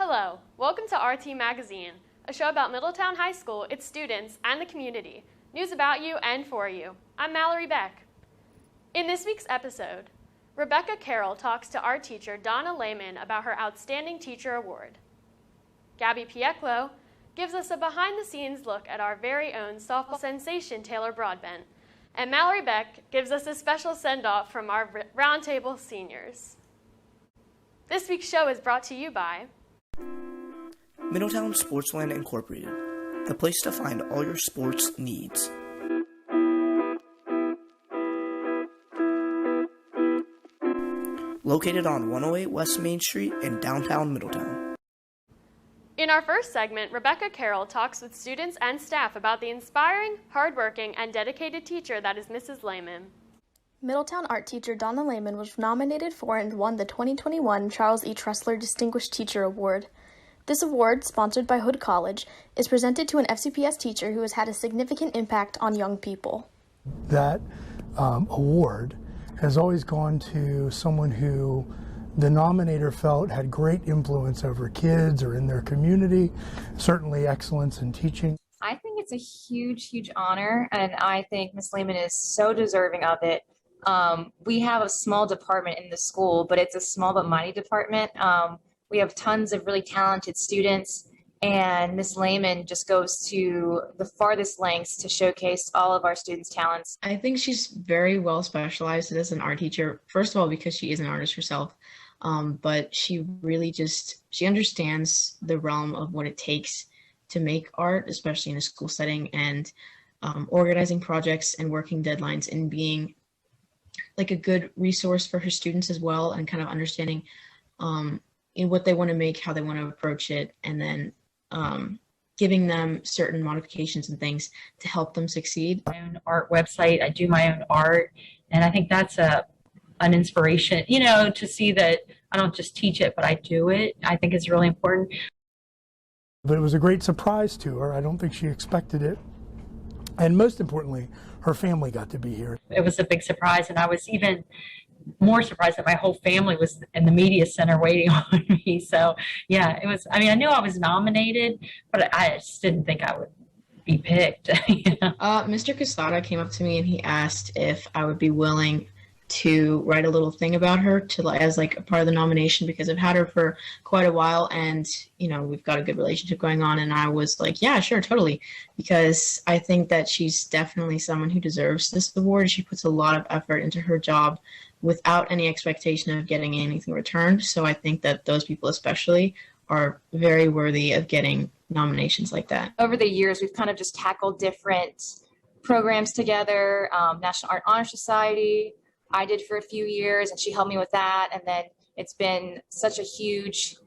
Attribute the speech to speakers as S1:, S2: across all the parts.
S1: Hello, welcome to RT Magazine, a show about Middletown High School, its students, and the community. News about you and for you. I'm Mallory Beck. In this week's episode, Rebecca Carroll talks to art teacher Donna Lehman about her Outstanding Teacher Award. Gabby Pieklo gives us a behind-the-scenes look at our very own softball sensation Taylor Broadbent, and Mallory Beck gives us a special send-off from our Roundtable seniors. This week's show is brought to you by
S2: Middletown Sportsland Incorporated, the place to find all your sports needs. Located on 108 West Main Street in downtown Middletown.
S1: In our first segment, Rebecca Carroll talks with students and staff about the inspiring, hardworking, and dedicated teacher that is Mrs. Lehman.
S3: Middletown art teacher Donna Lehman was nominated for and won the 2021 Charles EWRessler Distinguished Teacher Award. This award, sponsored by Hood College, is presented to an FCPS teacher who has had a significant impact on young people.
S4: That award has always gone to someone who the nominator felt had great influence over kids or in their community, certainly excellence in teaching.
S5: I think it's a huge, huge honor, and I think Ms. Lehman is so deserving of it. We have a small department in the school, but it's a small but mighty department. We have tons of really talented students, and Ms. Lehman just goes to the farthest lengths to showcase all of our students' talents.
S6: I think she's very well specialized as an art teacher, first of all, because she is an artist herself, but she really she understands the realm of what it takes to make art, especially in a school setting, and organizing projects and working deadlines and being like a good resource for her students as well, and kind of understanding in what they want to make, how they want to approach it, and then giving them certain modifications and things to help them succeed.
S7: My own art website, I do my own art, and I think that's an inspiration, to see that I don't just teach it, but I do it. I think is really important.
S4: But it was a great surprise to her. I don't think she expected it. And most importantly, her family got to be here.
S7: It was a big surprise, and I was even more surprised that my whole family was in the media center waiting on me. So yeah, it was, I knew I was nominated, but I just didn't think I would be picked.
S6: Mr. Casada came up to me and he asked if I would be willing to write a little thing about her as like a part of the nomination, because I've had her for quite a while and we've got a good relationship going on, and I was like, yeah, sure, totally, because I think that she's definitely someone who deserves this award. She puts a lot of effort into her job without any expectation of getting anything returned, so I think that those people especially are very worthy of getting nominations like that.
S5: Over the years, we've kind of just tackled different programs together, National Art Honor Society, I did for a few years, and she helped me with that. And then it's been such a huge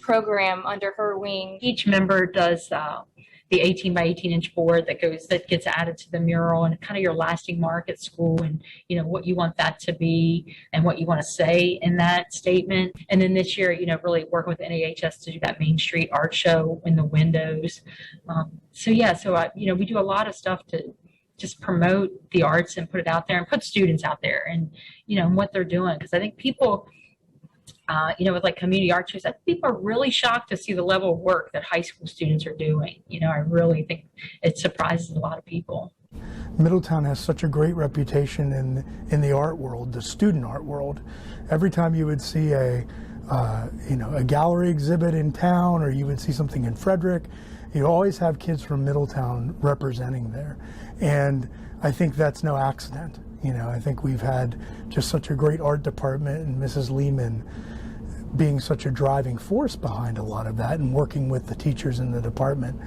S5: program under her wing.
S7: Each member does the 18 by 18 inch board that gets added to the mural, and kind of your lasting mark at school, and what you want that to be and what you want to say in that statement. And then this year, really working with NAHS to do that Main Street art show in the windows. We do a lot of stuff to just promote the arts and put it out there and put students out there and, and what they're doing. Because I think people, with like community art shows, I think people are really shocked to see the level of work that high school students are doing. I really think it surprises a lot of people.
S4: Middletown has such a great reputation in the art world, the student art world. Every time you would see a gallery exhibit in town, or you would see something in Frederick, you always have kids from Middletown representing there. And I think that's no accident. I think we've had just such a great art department, and Mrs. Lehman being such a driving force behind a lot of that and working with the teachers in the department.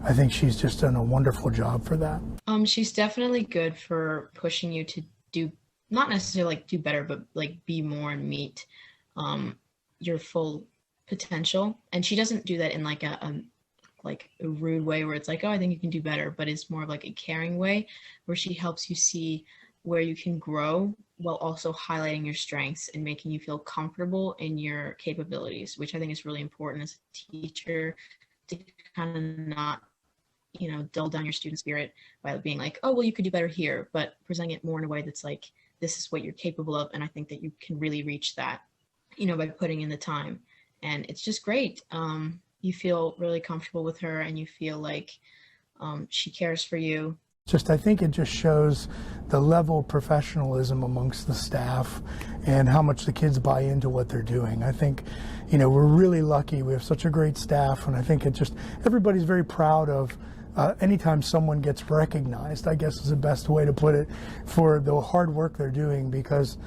S4: I think she's just done a wonderful job for that.
S6: She's definitely good for pushing you to do, not necessarily like do better, but like be more and meet your full potential. And she doesn't do that in like a rude way where it's like, oh, I think you can do better, but it's more of like a caring way where she helps you see where you can grow while also highlighting your strengths and making you feel comfortable in your capabilities, which I think is really important as a teacher, to kind of not, dull down your student spirit by being like, oh, well, you could do better here, but presenting it more in a way that's like, this is what you're capable of, and I think that you can really reach that, by putting in the time and it's just great. You feel really comfortable with her, and you feel like she cares for you.
S4: I think it just shows the level of professionalism amongst the staff and how much the kids buy into what they're doing. I think, we're really lucky. We have such a great staff, and I think everybody's very proud of anytime someone gets recognized, I guess is the best way to put it, for the hard work they're doing, because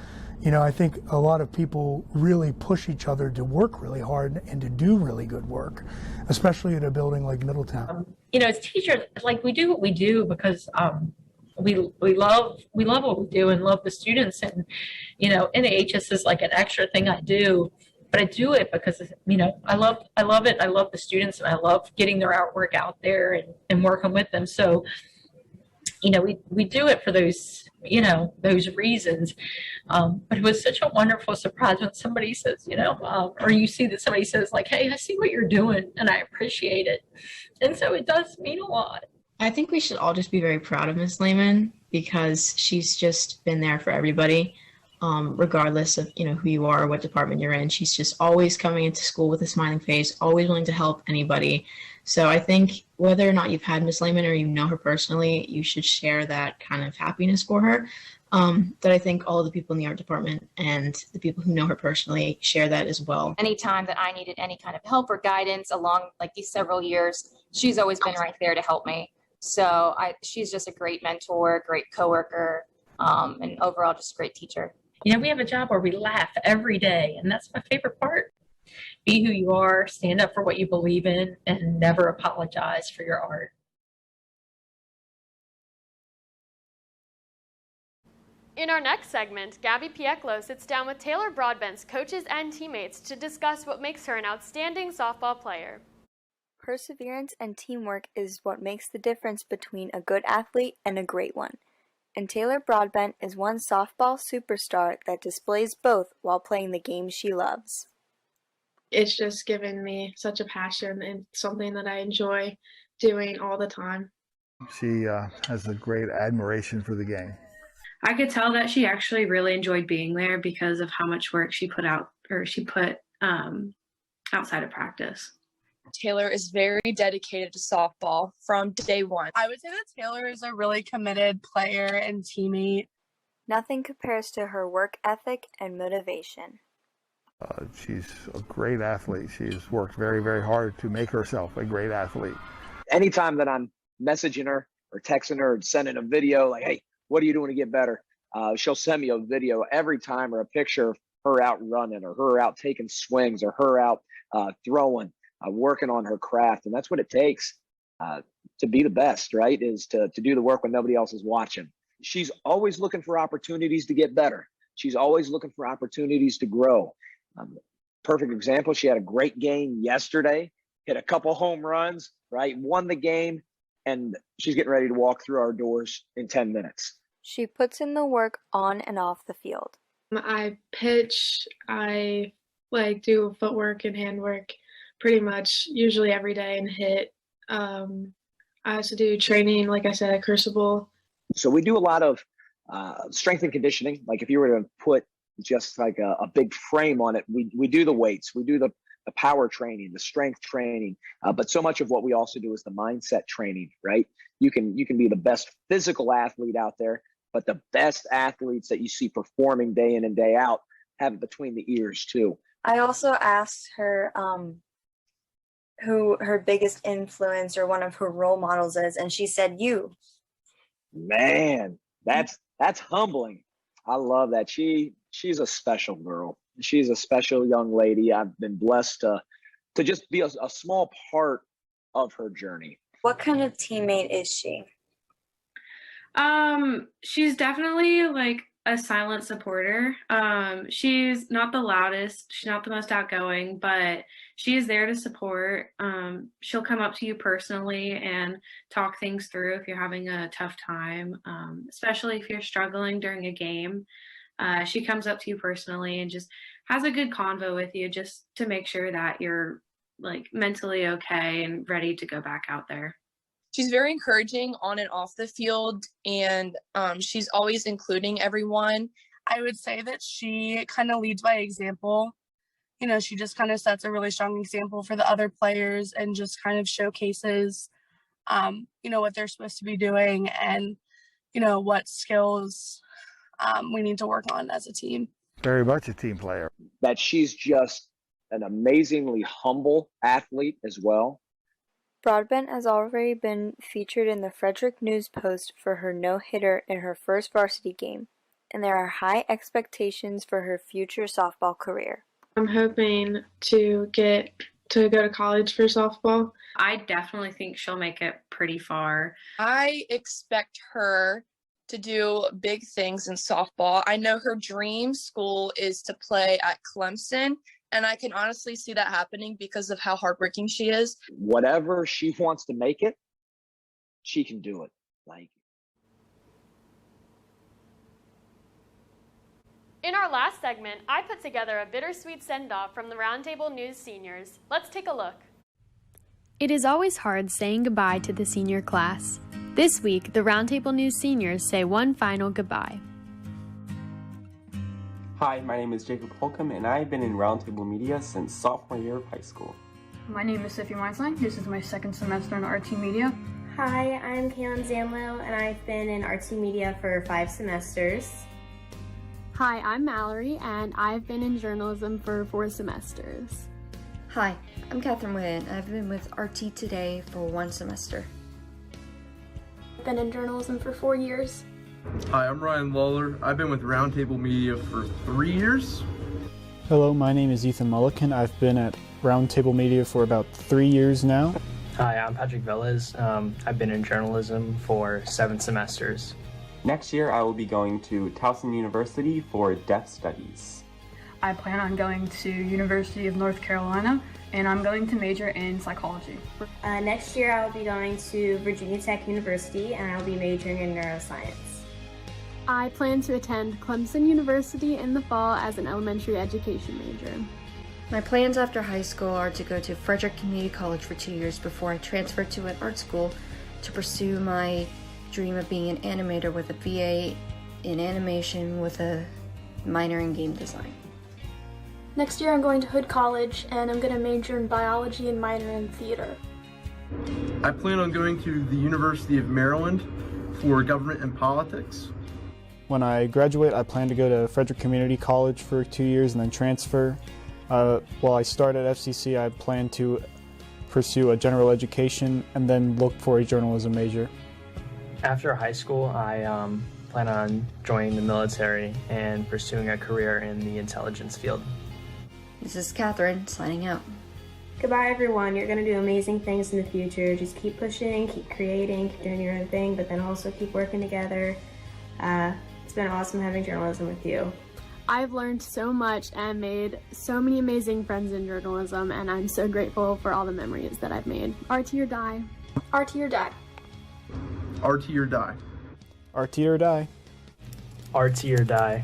S4: I think a lot of people really push each other to work really hard and to do really good work, especially at a building like Middletown.
S7: As teachers, like, we do what we do because we love what we do and love the students. And, NAHS is like an extra thing I do, but I do it because, I love it. I love the students, and I love getting their artwork out there and working with them. So, we do it for those reasons. But it was such a wonderful surprise when somebody says, or you see that somebody says, like, hey, I see what you're doing and I appreciate it. And so it does mean a lot.
S6: I think we should all just be very proud of Miss Lehman, because she's just been there for everybody, regardless of, who you are or what department you're in. She's just always coming into school with a smiling face, always willing to help anybody. So I think whether or not you've had Miss Lehman or you know her personally, you should share that kind of happiness for her. That I think all of the people in the art department and the people who know her personally share that as well.
S5: Anytime that I needed any kind of help or guidance along like these several years, she's always been right there to help me. So she's just a great mentor, great coworker, and overall just a great teacher.
S7: We have a job where we laugh every day, and that's my favorite part. Be who you are, stand up for what you believe in, and never apologize for your art.
S1: In our next segment, Gabby Pieklo sits down with Taylor Broadbent's coaches and teammates to discuss what makes her an outstanding softball player.
S8: Perseverance and teamwork is what makes the difference between a good athlete and a great one. And Taylor Broadbent is one softball superstar that displays both while playing the game she loves.
S9: It's just given me such a passion and something that I enjoy doing all the time.
S10: She has a great admiration for the game.
S11: I could tell that she actually really enjoyed being there because of how much work she put outside of practice.
S12: Taylor is very dedicated to softball from day one.
S13: I would say that Taylor is a really committed player and teammate.
S8: Nothing compares to her work ethic and motivation.
S10: She's a great athlete. She's worked very, very hard to make herself a great athlete.
S14: Anytime that I'm messaging her or texting her and sending a video like, hey, what are you doing to get better? She'll send me a video every time, or a picture of her out running, or her out taking swings, or her out throwing, working on her craft. And that's what it takes to be the best, right? Is to do the work when nobody else is watching. She's always looking for opportunities to get better. She's always looking for opportunities to grow. Perfect example, she had a great game yesterday, hit a couple home runs, right? Won the game, and she's getting ready to walk through our doors in 10 minutes.
S8: She puts in the work on and off the field.
S9: I pitch, I do footwork and handwork pretty much usually every day and hit. I also do training, like I said, at Crucible.
S14: So we do a lot of strength and conditioning. Like if you were to put just like a big frame on it, we do the weights, we do the power training, the strength training, but so much of what we also do is the mindset training, right? You can be the best physical athlete out there, but the best athletes that you see performing day in and day out have it between the ears too.
S8: I also asked her who her biggest influence or one of her role models is, and she said you.
S14: Man, that's humbling. I love that. She's a special girl. She's a special young lady. I've been blessed to just be a small part of her journey.
S8: What kind of teammate is she?
S11: She's definitely like a silent supporter. She's not the loudest, she's not the most outgoing, but she is there to support. She'll come up to you personally and talk things through if you're having a tough time, especially if you're struggling during a game. She comes up to you personally and just has a good convo with you just to make sure that you're like mentally okay and ready to go back out there.
S12: She's very encouraging on and off the field, and she's always including everyone.
S13: I would say that she kind of leads by example. she just kind of sets a really strong example for the other players and just kind of showcases, what they're supposed to be doing and, what skills we need to work on as a team.
S10: Very much a team player.
S14: That she's just an amazingly humble athlete as well.
S8: Broadbent has already been featured in the Frederick News Post for her no-hitter in her first varsity game, and there are high expectations for her future softball career.
S9: I'm hoping to go to college for softball.
S11: I definitely think she'll make it pretty far.
S12: I expect her to do big things in softball. I know her dream school is to play at Clemson, and I can honestly see that happening because of how hardworking she is.
S14: Whatever she wants to make it, she can do it.
S1: In our last segment, I put together a bittersweet send-off from the Roundtable News seniors. Let's take a look. It is always hard saying goodbye to the senior class. This week, the Roundtable News seniors say one final goodbye.
S15: Hi, my name is Jacob Holcomb, and I've been in Roundtable Media since sophomore year of high school.
S16: My name is Sophie Weinstein. This is my second semester in RT Media.
S17: Hi, I'm Kaylin Zanlow, and I've been in RT Media for 5 semesters.
S18: Hi, I'm Mallory, and I've been in journalism for 4 semesters.
S19: Hi, I'm Catherine Wynn. I've been with RT Today for 1 semester.
S3: I've been in journalism for 4 years.
S20: Hi, I'm Ryan Lawler. I've been with Roundtable Media for 3 years.
S21: Hello, my name is Ethan Mulliken. I've been at Roundtable Media for about 3 years now.
S22: Hi, I'm Patrick Velez. I've been in journalism for 7 semesters.
S15: Next year, I will be going to Towson University for Deaf Studies.
S16: I plan on going to University of North Carolina, and I'm going to major in psychology.
S17: Next year, I will be going to Virginia Tech University, and I will be majoring in neuroscience.
S18: I plan to attend Clemson University in the fall as an elementary education major.
S19: My plans after high school are to go to Frederick Community College for 2 years before I transfer to an art school to pursue my dream of being an animator with a BA in animation with a minor in game design.
S3: Next year I'm going to Hood College and I'm going to major in biology and minor in theater.
S20: I plan on going to the University of Maryland for government and politics.
S21: When I graduate, I plan to go to Frederick Community College for 2 years and then transfer. While I start at FCC, I plan to pursue a general education and then look for a journalism major.
S22: After high school, I plan on joining the military and pursuing a career in the intelligence field.
S19: This is Catherine, signing out.
S17: Goodbye, everyone. You're going to do amazing things in the future. Just keep pushing, keep creating, keep doing your own thing, but then also keep working together. It's been awesome having journalism with you.
S18: I've learned so much and made so many amazing friends in journalism, and I'm so grateful for all the memories that I've made. RT or die.
S3: RT or die.
S20: RT or die.
S21: RT or die.
S22: RT or die.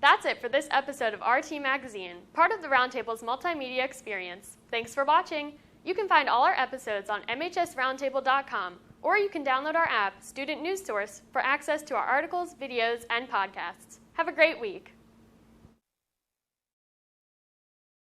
S1: That's it for this episode of RT Magazine, part of the Roundtable's multimedia experience. Thanks for watching. You can find all our episodes on mhsroundtable.com, or you can download our app, Student News Source, for access to our articles, videos, and podcasts. Have a great week.